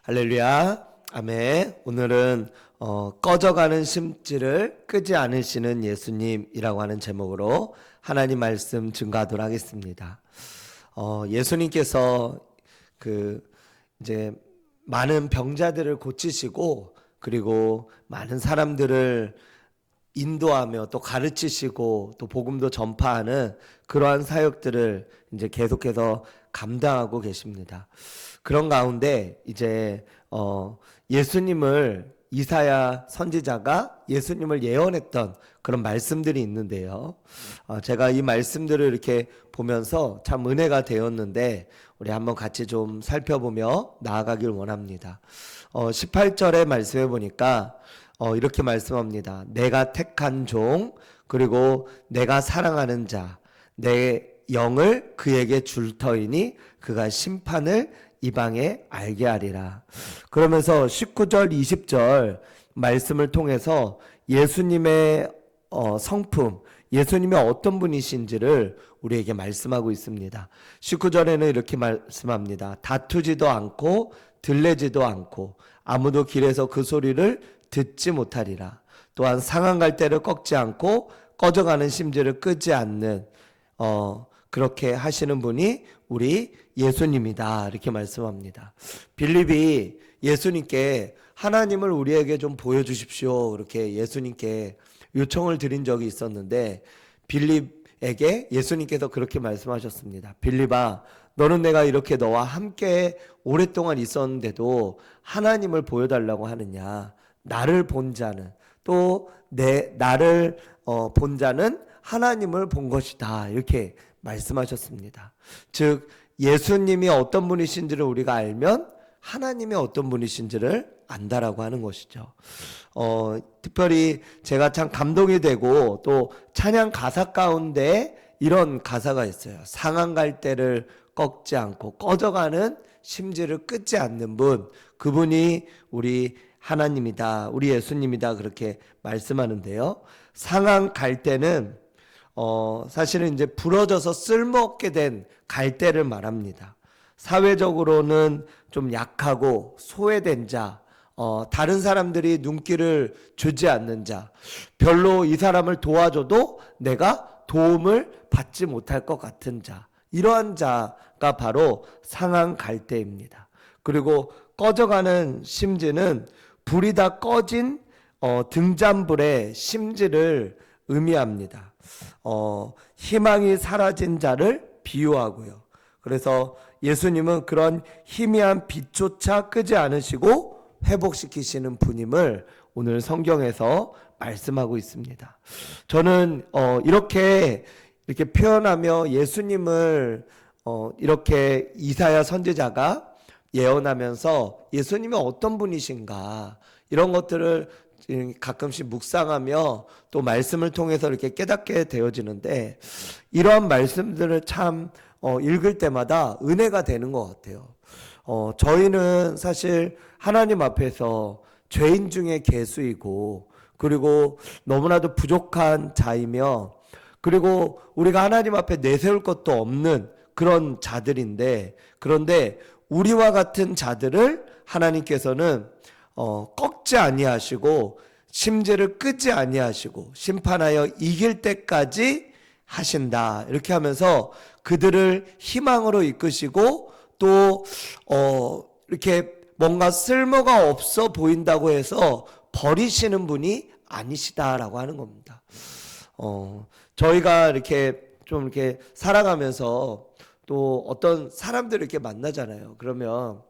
할렐루야, 아멘. 오늘은 꺼져가는 심지를 끄지 않으시는 예수님이라고 하는 제목으로 하나님 말씀 증거하도록 하겠습니다. 예수님께서 이제 많은 병자들을 고치시고 그리고 많은 사람들을 인도하며 또 가르치시고 또 복음도 전파하는 그러한 사역들을 이제 계속해서 감당하고 계십니다. 그런 가운데 이제 예수님을 이사야 선지자가 예수님을 예언했던 그런 말씀들이 있는데요. 제가 이 말씀들을 이렇게 보면서 참 은혜가 되었는데 우리 한번 같이 좀 살펴보며 나아가길 원합니다. 18절의 말씀해 보니까 이렇게 말씀합니다. 내가 택한 종 그리고 내가 사랑하는 자 내 영을 그에게 줄 터이니 그가 심판을 이방에 알게 하리라. 그러면서 19절 20절 말씀을 통해서 예수님의 성품, 예수님이 어떤 분이신지를 우리에게 말씀하고 있습니다. 19절에는 이렇게 말씀합니다. 다투지도 않고 들레지도 않고 아무도 길에서 그 소리를 듣지 못하리라. 또한 상한 갈대를 꺾지 않고 꺼져가는 심지를 끄지 않는 그렇게 하시는 분이 우리 예수님이다. 이렇게 말씀합니다. 빌립이 예수님께 하나님을 우리에게 좀 보여주십시오. 그렇게 예수님께 요청을 드린 적이 있었는데 빌립에게 예수님께서 그렇게 말씀하셨습니다. 빌립아, 너는 내가 이렇게 너와 함께 오랫동안 있었는데도 하나님을 보여달라고 하느냐. 나를 본 자는 또 나를 본 자는 하나님을 본 것이다. 이렇게 말씀하셨습니다. 즉 예수님이 어떤 분이신지를 우리가 알면 하나님이 어떤 분이신지를 안다라고 하는 것이죠. 특별히 제가 참 감동이 되고 또 찬양 가사 가운데 이런 가사가 있어요. 상한 갈대를 꺾지 않고 꺼져가는 심지를 끄지 않는 분, 그분이 우리 하나님이다, 우리 예수님이다 그렇게 말씀하는데요. 상한 갈대는 사실은 이제 부러져서 쓸모없게 된 갈대를 말합니다. 사회적으로는 좀 약하고 소외된 자, 다른 사람들이 눈길을 주지 않는 자, 별로 이 사람을 도와줘도 내가 도움을 받지 못할 것 같은 자, 이러한 자가 바로 상한 갈대입니다. 그리고 꺼져가는 심지는 불이 다 꺼진 등잔불의 심지를 의미합니다. 희망이 사라진 자를 비유하고요. 그래서 예수님은 그런 희미한 빛조차 끄지 않으시고 회복시키시는 분임을 오늘 성경에서 말씀하고 있습니다. 저는 이렇게 표현하며 예수님을 이렇게 이사야 선지자가 예언하면서 예수님이 어떤 분이신가 이런 것들을 가끔씩 묵상하며 또 말씀을 통해서 이렇게 깨닫게 되어지는데 이러한 말씀들을 참 읽을 때마다 은혜가 되는 것 같아요. 저희는 사실 하나님 앞에서 죄인 중에 괴수이고 그리고 너무나도 부족한 자이며 그리고 우리가 하나님 앞에 내세울 것도 없는 그런 자들인데 그런데 우리와 같은 자들을 하나님께서는 꺾지 아니하시고 심지를 끄지 아니하시고 심판하여 이길 때까지 하신다. 이렇게 하면서 그들을 희망으로 이끄시고 또 이렇게 뭔가 쓸모가 없어 보인다고 해서 버리시는 분이 아니시다라고 하는 겁니다. 저희가 이렇게 좀 이렇게 살아가면서 또 어떤 사람들을 이렇게 만나잖아요. 그러면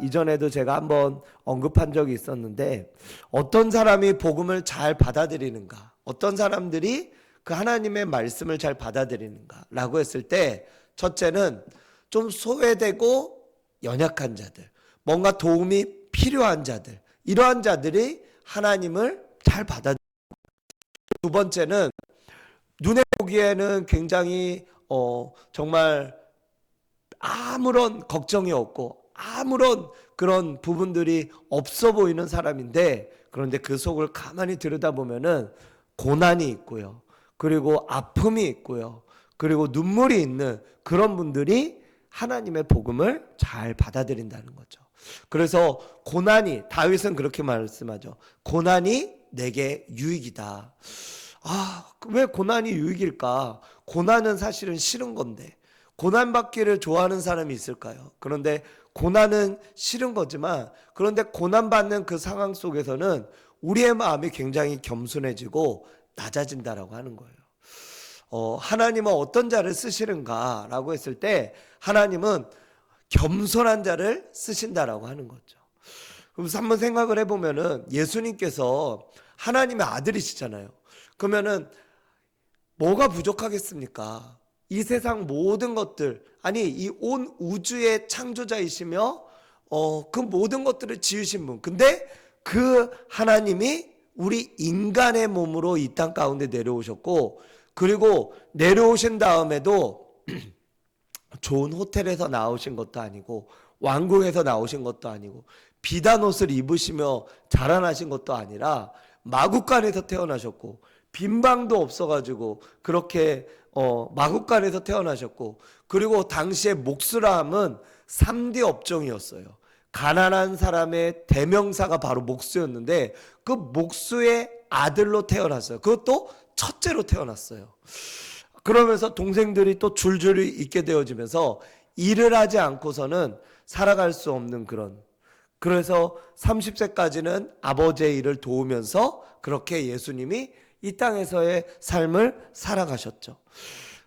이전에도 제가 한번 언급한 적이 있었는데 어떤 사람이 복음을 잘 받아들이는가, 어떤 사람들이 그 하나님의 말씀을 잘 받아들이는가 라고 했을 때 첫째는 좀 소외되고 연약한 자들, 뭔가 도움이 필요한 자들, 이러한 자들이 하나님을 잘 받아들입니다. 두 번째는 눈에 보기에는 굉장히 정말 아무런 걱정이 없고 아무런 그런 부분들이 없어 보이는 사람인데 그런데 그 속을 가만히 들여다보면은 고난이 있고요. 그리고 아픔이 있고요. 그리고 눈물이 있는 그런 분들이 하나님의 복음을 잘 받아들인다는 거죠. 그래서 고난이, 다윗은 그렇게 말씀하죠. 고난이 내게 유익이다. 왜 고난이 유익일까? 고난은 사실은 싫은 건데, 고난받기를 좋아하는 사람이 있을까요? 그런데 고난은 싫은 거지만, 그런데 고난받는 그 상황 속에서는 우리의 마음이 굉장히 겸손해지고 낮아진다라고 하는 거예요. 하나님은 어떤 자를 쓰시는가라고 했을 때, 하나님은 겸손한 자를 쓰신다라고 하는 거죠. 그래서 한번 생각을 해보면은 예수님께서 하나님의 아들이시잖아요. 그러면은 뭐가 부족하겠습니까? 이 세상 모든 것들, 아니 이 온 우주의 창조자이시며 그 모든 것들을 지으신 분. 근데 그 하나님이 우리 인간의 몸으로 이 땅 가운데 내려오셨고, 그리고 내려오신 다음에도 좋은 호텔에서 나오신 것도 아니고 왕궁에서 나오신 것도 아니고 비단 옷을 입으시며 자라나신 것도 아니라 마구간에서 태어나셨고, 빈방도 없어가지고 그렇게 마구간에서 태어나셨고, 그리고 당시에 목수라 함은 3대 업종이었어요. 가난한 사람의 대명사가 바로 목수였는데 그 목수의 아들로 태어났어요. 그것도 첫째로 태어났어요. 그러면서 동생들이 또 줄줄이 있게 되어지면서 일을 하지 않고서는 살아갈 수 없는 그런, 그래서 30세까지는 아버지의 일을 도우면서 그렇게 예수님이 이 땅에서의 삶을 살아가셨죠.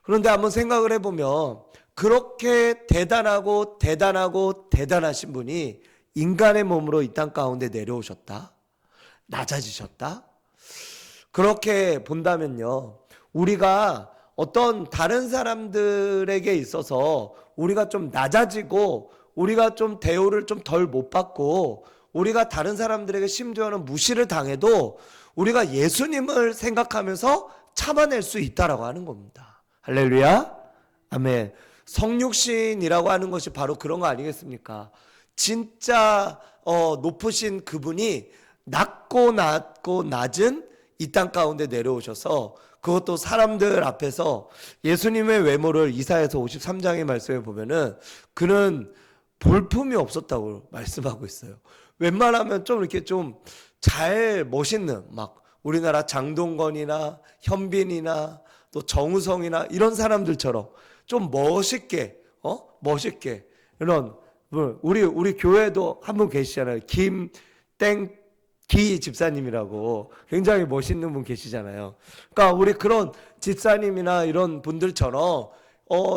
그런데 한번 생각을 해보면 그렇게 대단하신 분이 인간의 몸으로 이 땅 가운데 내려오셨다? 낮아지셨다? 그렇게 본다면요, 우리가 어떤 다른 사람들에게 있어서 우리가 좀 낮아지고 우리가 좀 대우를 좀 덜 못 받고 우리가 다른 사람들에게 심지어는 무시를 당해도 우리가 예수님을 생각하면서 참아낼 수 있다라고 하는 겁니다. 할렐루야. 아멘. 성육신이라고 하는 것이 바로 그런 거 아니겠습니까? 진짜 높으신 그분이 낮고 낮은 이 땅 가운데 내려오셔서, 그것도 사람들 앞에서 예수님의 외모를 이사야서 53장의 말씀에 보면은 그는 볼품이 없었다고 말씀하고 있어요. 웬만하면 좀 이렇게 좀 잘 멋있는, 막 우리나라 장동건이나 현빈이나 또 정우성이나 이런 사람들처럼 좀 멋있게 이런, 우리 교회도 한 분 계시잖아요. 기 집사님이라고 굉장히 멋있는 분 계시잖아요. 그러니까 우리 그런 집사님이나 이런 분들처럼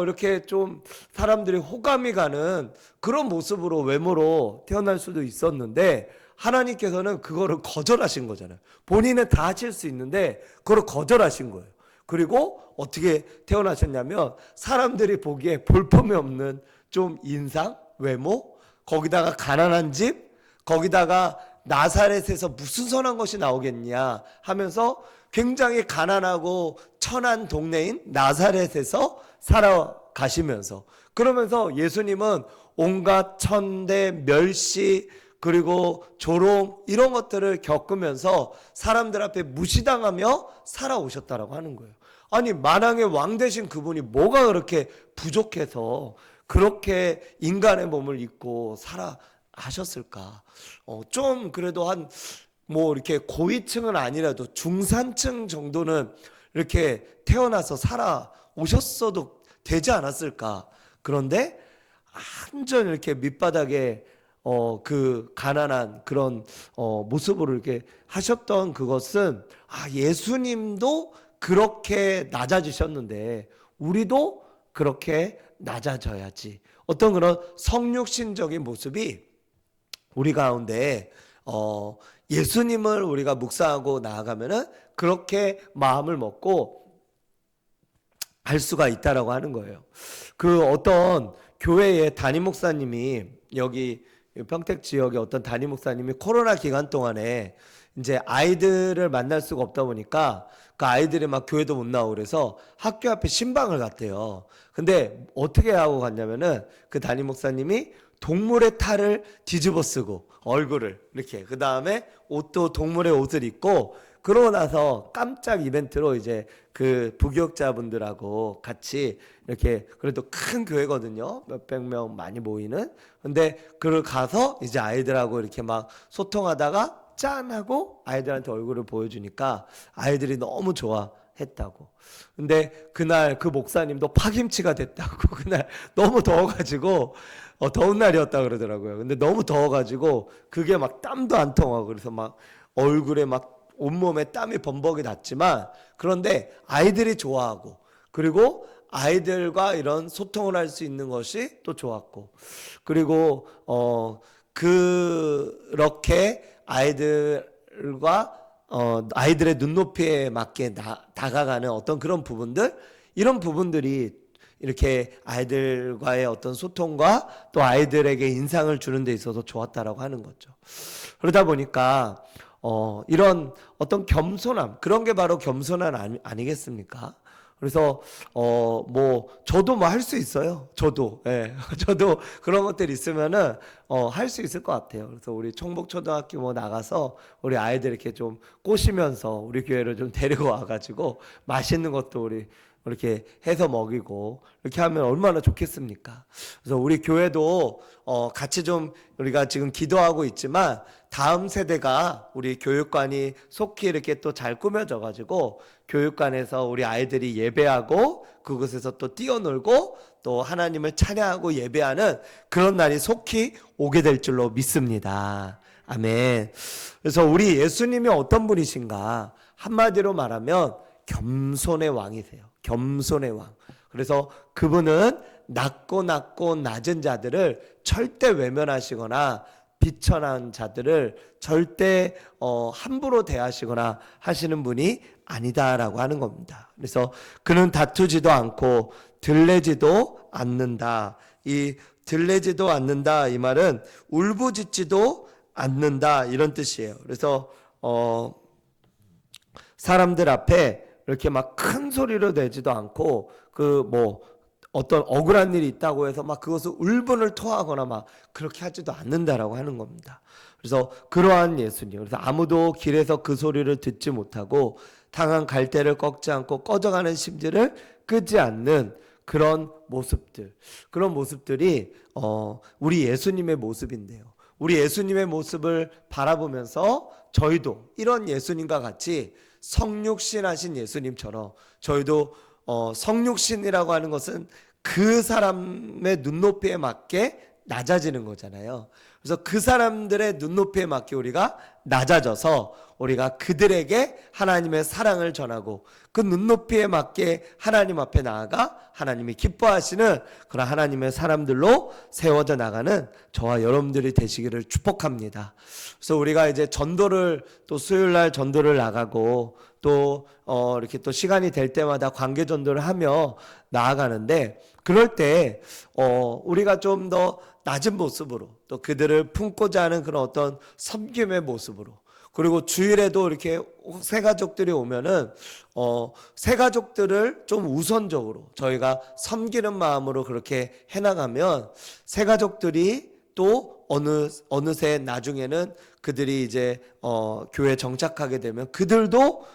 이렇게 좀 사람들이 호감이 가는 그런 모습으로, 외모로 태어날 수도 있었는데, 하나님께서는 그거를 거절하신 거잖아요. 본인은 다 하실 수 있는데 그거를 거절하신 거예요. 그리고 어떻게 태어나셨냐면, 사람들이 보기에 볼품이 없는 좀 인상, 외모, 거기다가 가난한 집, 거기다가 나사렛에서 무슨 선한 것이 나오겠냐 하면서 굉장히 가난하고 천한 동네인 나사렛에서 살아가시면서, 그러면서 예수님은 온갖 천대, 멸시, 그리고 조롱, 이런 것들을 겪으면서 사람들 앞에 무시당하며 살아오셨다라고 하는 거예요. 아니, 만왕의 왕 되신 그분이 뭐가 그렇게 부족해서 그렇게 인간의 몸을 입고 살아하셨을까? 좀 그래도 뭐 이렇게 고위층은 아니라도 중산층 정도는 이렇게 태어나서 살아오셨어도 되지 않았을까? 그런데 완전 이렇게 밑바닥에 그 가난한 그런 모습으로 이렇게 하셨던 그것은, 예수님도 그렇게 낮아지셨는데 우리도 그렇게 낮아져야지. 어떤 그런 성육신적인 모습이 우리 가운데 예수님을 우리가 묵상하고 나아가면은 그렇게 마음을 먹고 할 수가 있다라고 하는 거예요. 그 어떤 교회의 담임 목사님이, 여기 평택 지역의 어떤 담임 목사님이 코로나 기간 동안에 이제 아이들을 만날 수가 없다 보니까 그 아이들이 막 교회도 못 나오고 그래서 학교 앞에 신방을 갔대요. 근데 어떻게 하고 갔냐면은 그 담임 목사님이 동물의 탈을 뒤집어 쓰고 얼굴을 이렇게, 그 다음에 옷도 동물의 옷을 입고, 그러고 나서 깜짝 이벤트로 이제 그 부교육자분들하고 같이 이렇게 그래도 큰 교회거든요. 몇백 명 많이 모이는. 근데 그걸 가서 이제 아이들하고 이렇게 막 소통하다가 짠 하고 아이들한테 얼굴을 보여주니까 아이들이 너무 좋아했다고. 근데 그날 그 목사님도 파김치가 됐다고. 그날 너무 더워가지고 더운 날이었다 그러더라고요. 근데 너무 더워가지고 그게 막 땀도 안 통하고 그래서 막 얼굴에 막 온몸에 땀이 범벅이 났지만 그런데 아이들이 좋아하고 그리고 아이들과 이런 소통을 할 수 있는 것이 또 좋았고 그리고 그렇게 아이들과 아이들의 눈높이에 맞게 다가가는 어떤 그런 부분들 이런 부분들이 이렇게 아이들과의 어떤 소통과 또 아이들에게 인상을 주는 데 있어서 좋았다라고 하는 거죠. 그러다 보니까 이런 어떤 겸손함 그런 게 바로 겸손함 아니겠습니까? 그래서 뭐 저도 뭐 할 수 있어요. 저도 예. 저도 그런 것들 있으면은 할 수 있을 것 같아요. 그래서 우리 총복초등학교 뭐 나가서 우리 아이들 이렇게 좀 꼬시면서 우리 교회를 좀 데리고 와가지고 맛있는 것도 우리 이렇게 해서 먹이고 이렇게 하면 얼마나 좋겠습니까? 그래서 우리 교회도 같이 좀 우리가 지금 기도하고 있지만 다음 세대가 우리 교육관이 속히 이렇게 또 잘 꾸며져 가지고 교육관에서 우리 아이들이 예배하고 그곳에서 또 뛰어놀고 또 하나님을 찬양하고 예배하는 그런 날이 속히 오게 될 줄로 믿습니다. 아멘. 그래서 우리 예수님이 어떤 분이신가? 한마디로 말하면 겸손의 왕이세요. 겸손의 왕. 그래서 그분은 낮고 낮은 자들을 절대 외면하시거나 비천한 자들을 절대 함부로 대하시거나 하시는 분이 아니다라고 하는 겁니다. 그래서 그는 다투지도 않고 들레지도 않는다. 이 들레지도 않는다 이 말은 울부짖지도 않는다 이런 뜻이에요. 그래서 사람들 앞에 이렇게 막 큰 소리로 내지도 않고 그 뭐 어떤 억울한 일이 있다고 해서 막 그것을 울분을 토하거나 막 그렇게 하지도 않는다라고 하는 겁니다. 그래서 그러한 예수님. 그래서 아무도 길에서 그 소리를 듣지 못하고 당한 갈대를 꺾지 않고 꺼져가는 심지를 끄지 않는 그런 모습들. 그런 모습들이 우리 예수님의 모습인데요. 우리 예수님의 모습을 바라보면서 저희도 이런 예수님과 같이 성육신하신 예수님처럼 저희도 성육신이라고 하는 것은 그 사람의 눈높이에 맞게 낮아지는 거잖아요. 그래서 그 사람들의 눈높이에 맞게 우리가 낮아져서 우리가 그들에게 하나님의 사랑을 전하고 그 눈높이에 맞게 하나님 앞에 나아가 하나님이 기뻐하시는 그런 하나님의 사람들로 세워져 나가는 저와 여러분들이 되시기를 축복합니다. 그래서 우리가 이제 전도를 또 수요일날 전도를 나가고 또 이렇게 또 시간이 될 때마다 관계 전도를 하며 나아가는데 그럴 때 우리가 좀 더 낮은 모습으로 또 그들을 품고자 하는 그런 어떤 섬김의 모습으로 그리고 주일에도 이렇게 새 가족들이 오면은 새 가족들을 좀 우선적으로 저희가 섬기는 마음으로 그렇게 해나가면 새 가족들이 또 어느새 나중에는 그들이 이제 교회에 정착하게 되면 그들도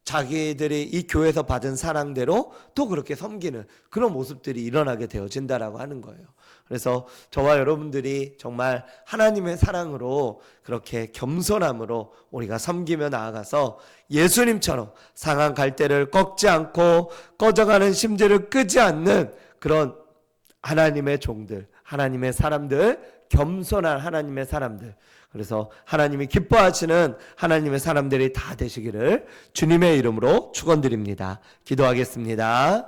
자기들이 이 교회에서 받은 사랑대로 또 그렇게 섬기는 그런 모습들이 일어나게 되어진다라고 하는 거예요. 그래서 저와 여러분들이 정말 하나님의 사랑으로 그렇게 겸손함으로 우리가 섬기며 나아가서 예수님처럼 상한 갈대를 꺾지 않고 꺼져가는 심지를 끄지 않는 그런 하나님의 종들, 하나님의 사람들, 겸손한 하나님의 사람들, 그래서 하나님이 기뻐하시는 하나님의 사람들이 다 되시기를 주님의 이름으로 축원드립니다. 기도하겠습니다.